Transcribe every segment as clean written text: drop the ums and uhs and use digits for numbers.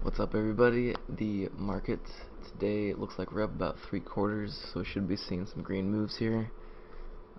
What's up, everybody? The market today, it looks like we're up about 3/4, so we should be seeing some green moves here.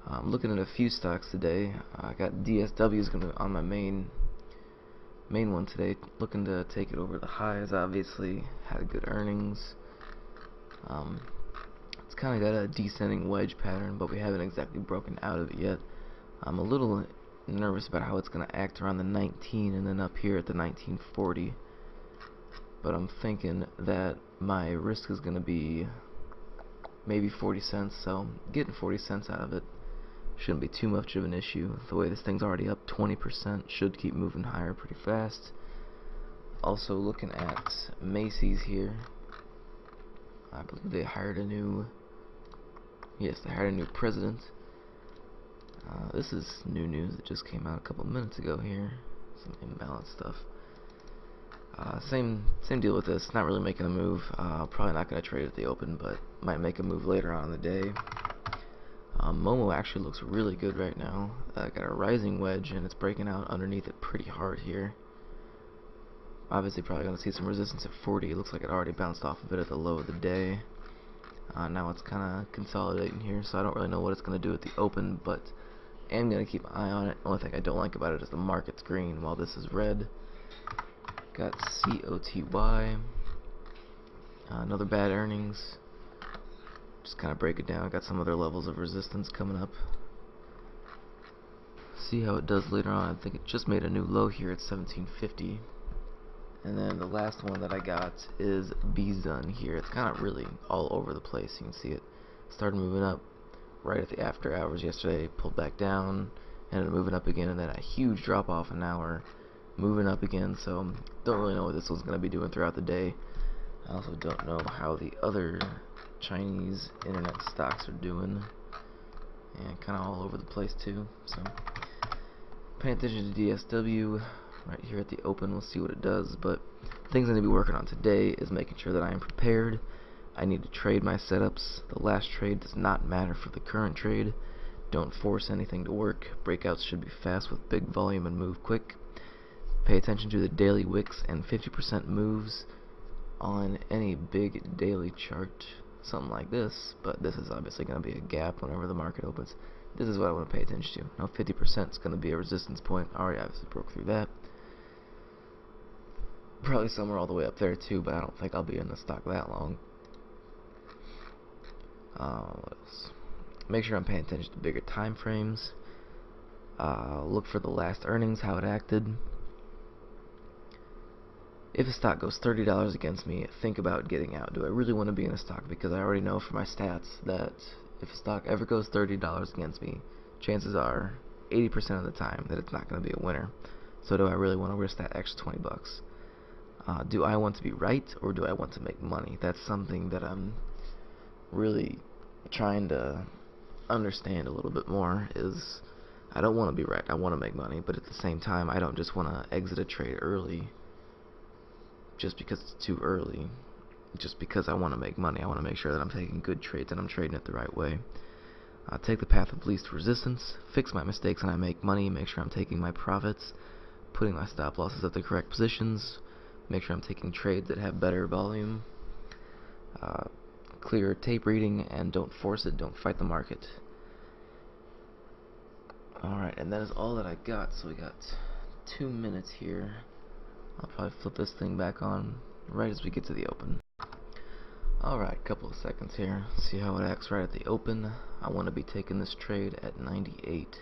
I'm looking at a few stocks today. I got DSW is going to on my main one today, looking to take it over the highs. Obviously, had good earnings. It's kind of got a descending wedge pattern, but we haven't exactly broken out of it yet. I'm a little nervous about how it's going to act around the 19 and then up here at the 1940. But I'm thinking that my risk is going to be maybe 40 cents, so getting 40 cents out of it shouldn't be too much of an issue. The way this thing's already up 20%, should keep moving higher pretty fast. Also looking at Macy's here. I believe they hired a new president. This is new news that just came out a couple minutes ago here. Some imbalanced stuff. Same deal with this. Not really making a move. Probably not going to trade at the open, but might make a move later on in the day. Momo actually looks really good right now. Got a rising wedge, and it's breaking out underneath it pretty hard here. Obviously, probably going to see some resistance at 40. It looks like it already bounced off a bit at the low of the day. Now it's kind of consolidating here, so I don't really know what it's going to do at the open, but I am going to keep an eye on it. The only thing I don't like about it is the market's green while this is red. Got COTY, another bad earnings. Just kind of break it down. Got some other levels of resistance coming up. See how it does later on. I think it just made a new low here at 1750. And then the last one that I got is BZUN here. It's kind of really all over the place. You can see it started moving up right at the after hours yesterday, pulled back down, ended up moving up again, and then a huge drop off an hour, moving up again. So don't really know what this one's going to be doing throughout the day. I also don't know how the other Chinese internet stocks are doing, and kind of all over the place too. So paying attention to DSW right here at the open. We'll see what it does, but things I'm going to be working on today is making sure that I am prepared. I need to trade my setups. The last trade does not matter for the current trade. Don't force anything to work. Breakouts should be fast with big volume and move quick. Pay attention to the daily wicks and 50% moves on any big daily chart, something like this, but this is obviously going to be a gap whenever the market opens. This is what I want to pay attention to. Now 50% is going to be a resistance point. Already obviously broke through that. Probably somewhere all the way up there too, but I don't think I'll be in the stock that long. What else? Make sure I'm paying attention to bigger time frames. Look for the last earnings, how it acted. If a stock goes $30 against me, think about getting out. Do I really want to be in a stock? Because I already know from my stats that if a stock ever goes $30 against me, chances are 80% of the time that it's not going to be a winner. So do I really want to risk that extra 20 bucks? Do I want to be right, or do I want to make money? That's something that I'm really trying to understand a little bit more. Is I don't want to be right. I want to make money, but at the same time, I don't just want to exit a trade early just because it's too early. Just because I want to make money. I want to make sure that I'm taking good trades and I'm trading it the right way. Take the path of least resistance, fix my mistakes and I make money, make sure I'm taking my profits, putting my stop losses at the correct positions, make sure I'm taking trades that have better volume, clear tape reading, and don't force it, don't fight the market. Alright, and that is all that I got, so we got 2 minutes here. I'll probably flip this thing back on right as we get to the open. Alright, couple of seconds here. See how it acts right at the open. I want to be taking this trade at 98.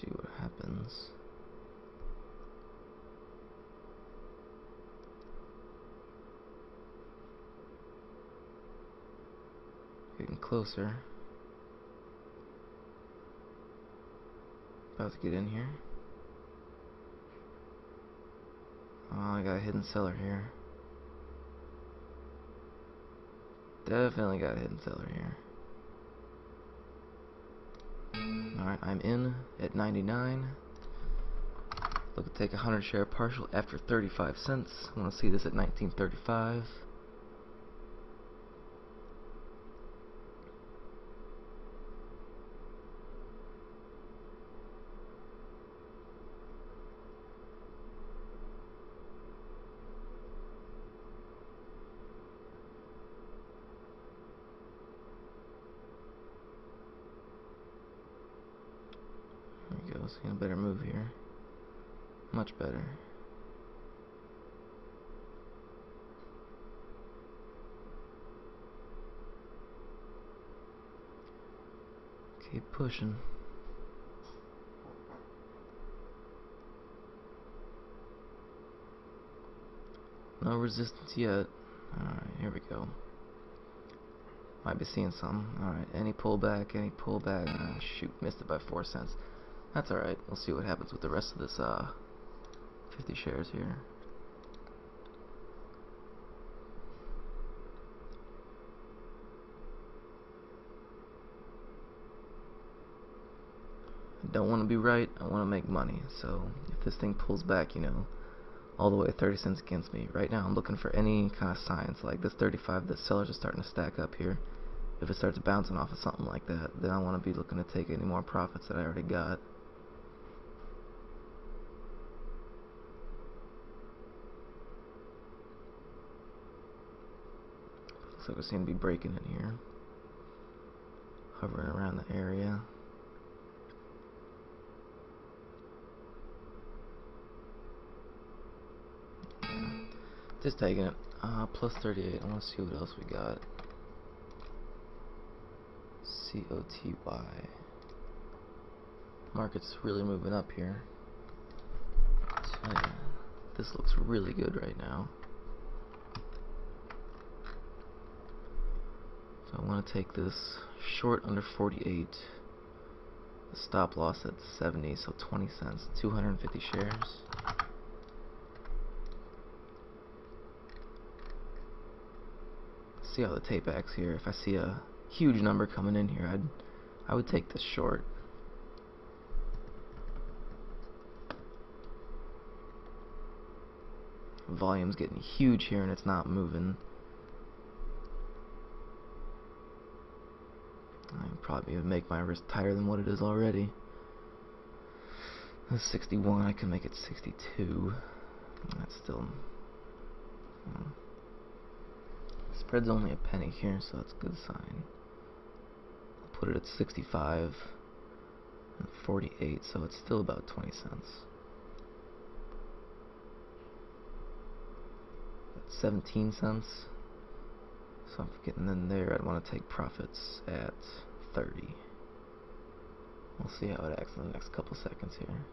See what happens. Getting closer. About to get in here. Oh, I got a hidden seller here. Definitely got a hidden seller here. Alright, I'm in at 99. Look to take a 100 share partial after 35 cents. I want to see this at 1935. seeing a better move here. Much better. Keep pushing. No resistance yet. Alright, here we go. Might be seeing some. Alright, any pullback, any pullback. Oh, shoot, missed it by 4 cents. That's alright. We'll see what happens with the rest of this 50 shares here. I don't want to be right. I want to make money. So if this thing pulls back, you know, all the way 30 cents against me. Right now I'm looking for any kind of signs like this 35 that sellers are starting to stack up here. If it starts bouncing off of something like that, then I want to be looking to take any more profits that I already got. Looks like we seem to be breaking in here. Hovering around the area. Just taking it. Plus 38. I want to see what else we got. COTY. Market's really moving up here. Tell ya, this looks really good right now. So I want to take this short under 48. The stop loss at 70, so 20 cents. 250 shares. See how the tape acts here. If I see a huge number coming in here, I would take this short. Volume's getting huge here and it's not moving. I'd probably even make my wrist tighter than what it is already. That's 61. I can make it 62. That's still. Spread's only a penny here, so that's a good sign. I'll put it at 65 and 48, so it's still about 20 cents. That's 17 cents. So I'm getting in there. I'd want to take profits at 30. We'll see how it acts in the next couple seconds here.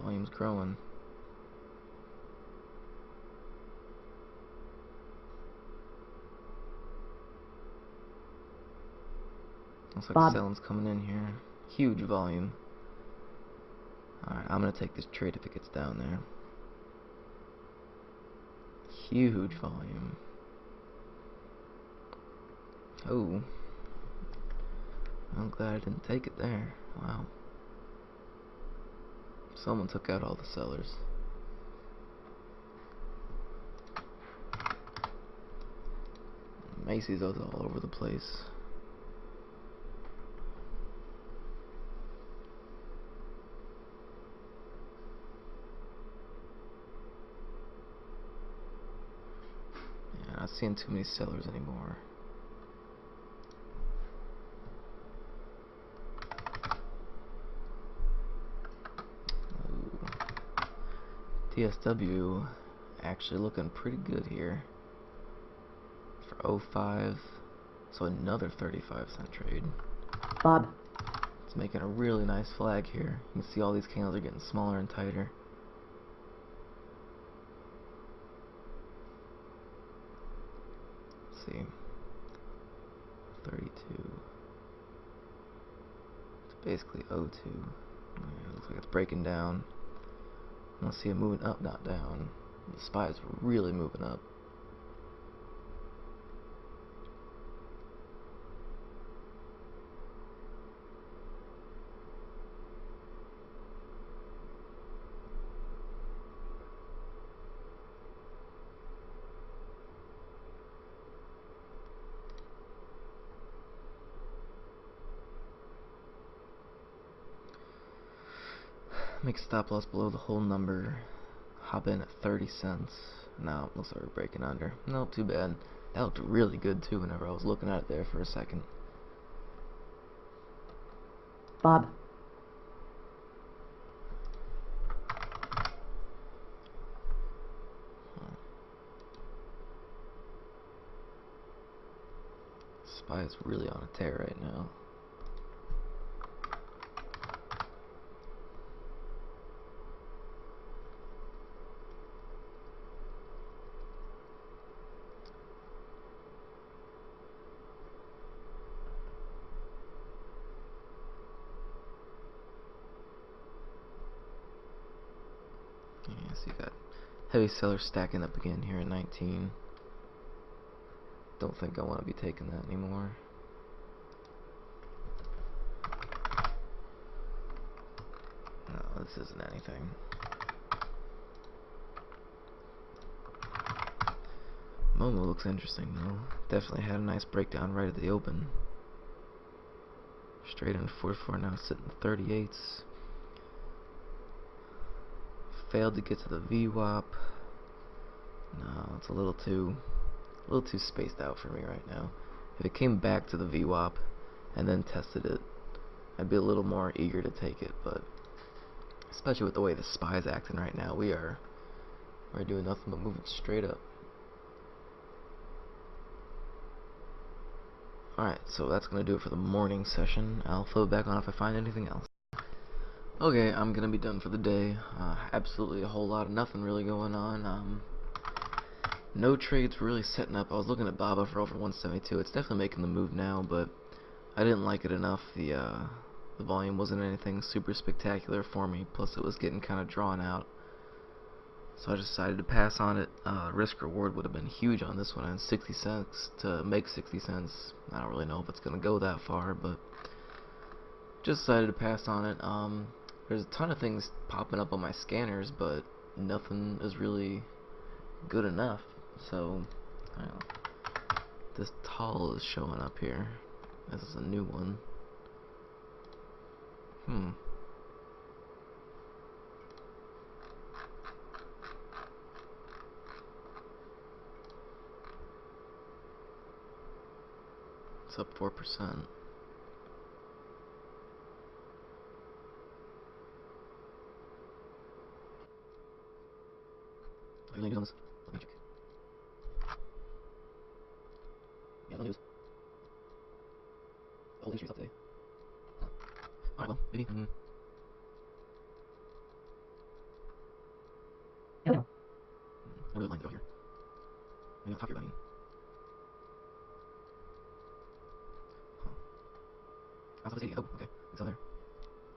Volume's growing. Looks like selling's coming in here. Huge volume. Alright, I'm gonna take this trade if it gets down there. Huge volume. Oh. I'm glad I didn't take it there. Wow. Someone took out all the sellers. Macy's is all over the place. Yeah, not seeing too many sellers anymore. DSW actually looking pretty good here for 05, so another 35-cent trade. Bob. It's making a really nice flag here. You can see all these candles are getting smaller and tighter. Let's see. 32. It's basically 02. Yeah, it looks like it's breaking down. I want to see it moving up, not down. The SPY is really moving up. Make stop loss below the whole number. Hop in at 30 cents. Now looks like we're breaking under. Nope, too bad. That looked really good too whenever I was looking at it there for a second. Bob. SPY is really on a tear right now. Yeah, so you got heavy sellers stacking up again here at 19. Don't think I want to be taking that anymore. No, this isn't anything. Momo looks interesting though. Definitely had a nice breakdown right at the open. Straight in 44, now sitting 38s. Failed to get to the VWAP. No, it's a little too spaced out for me right now. If it came back to the VWAP and then tested it, I'd be a little more eager to take it, but especially with the way the SPY's acting right now, we're doing nothing but moving straight up. Alright, so that's going to do it for the morning session. I'll float back on if I find anything else. Okay, I'm going to be done for the day. Absolutely a whole lot of nothing really going on. No trades really setting up. I was looking at BABA for over 172. It's definitely making the move now, but I didn't like it enough. The volume wasn't anything super spectacular for me, plus it was getting kind of drawn out. So I decided to pass on it. Risk reward would have been huge on this one, and 60 cents to make 60 cents. I don't really know if it's going to go that far, but just decided to pass on it. There's a ton of things popping up on my scanners, but nothing is really good enough. So, I don't know. This tall is showing up here. This is a new one. It's up 4%. Are you on this? Let me check. Yeah, no news. All the industry's up today. Alright, well, maybe. I really like to go here. Maybe I'll talk here about it. Huh. I was about to say, oh, okay. It's on there.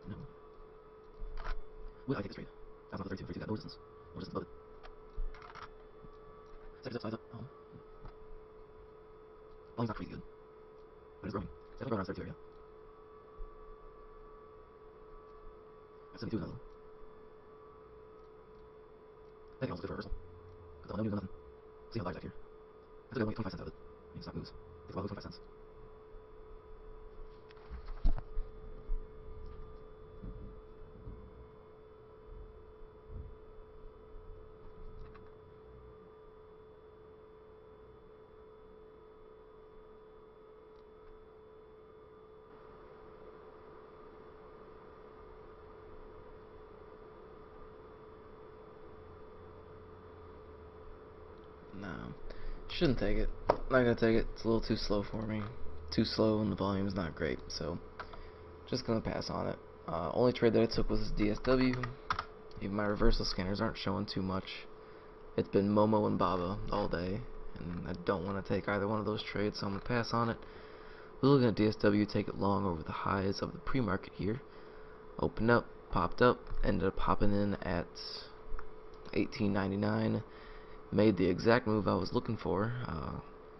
No. Would I take this trade? I was on the 32, 32, got no resistance. No resistance above it. Size up, size up. Volume's not crazy good, but it's growing. It's definitely growing around 32 area. That's 72 another. I think also good for reversal. Because no news, no nothing. See how large that here. That's okay, I'll get 25 cents out of it. Maybe stock moves. Takes a while to lose 25 cents. No. Shouldn't take it. Not gonna take it. It's a little too slow for me. Too slow and the volume's not great, so just gonna pass on it. Only trade that I took was DSW. Even my reversal scanners aren't showing too much. It's been Momo and Baba all day, and I don't want to take either one of those trades, so I'm gonna pass on it. We're looking at DSW, take it long over the highs of the pre-market here. Opened up, popped up, ended up popping in at 18.99. Made the exact move I was looking for.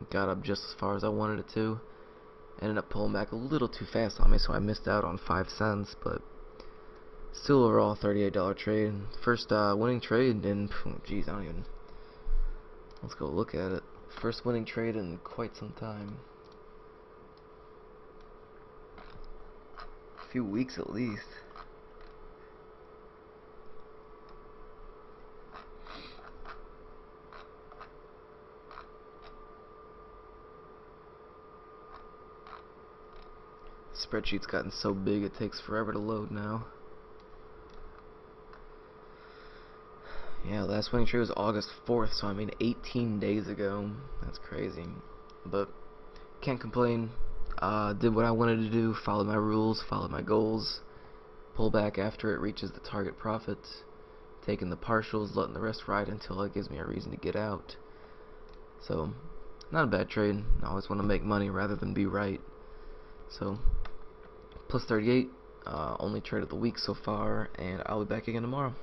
Got up just as far as I wanted it to. Ended up pulling back a little too fast on me, so I missed out on 5 cents, but still overall $38 trade. First winning trade in, geez, I don't even, let's go look at it. First winning trade in quite some time. A few weeks at least. Spreadsheet's gotten so big it takes forever to load now. Yeah, last winning trade was August 4th, so I mean 18 days ago. That's crazy. But can't complain. Did what I wanted to do, followed my rules, followed my goals, pull back after it reaches the target profit, taking the partials, letting the rest ride until it gives me a reason to get out. So, not a bad trade. I always want to make money rather than be right. So, plus 38, only trade of the week so far, and I'll be back again tomorrow.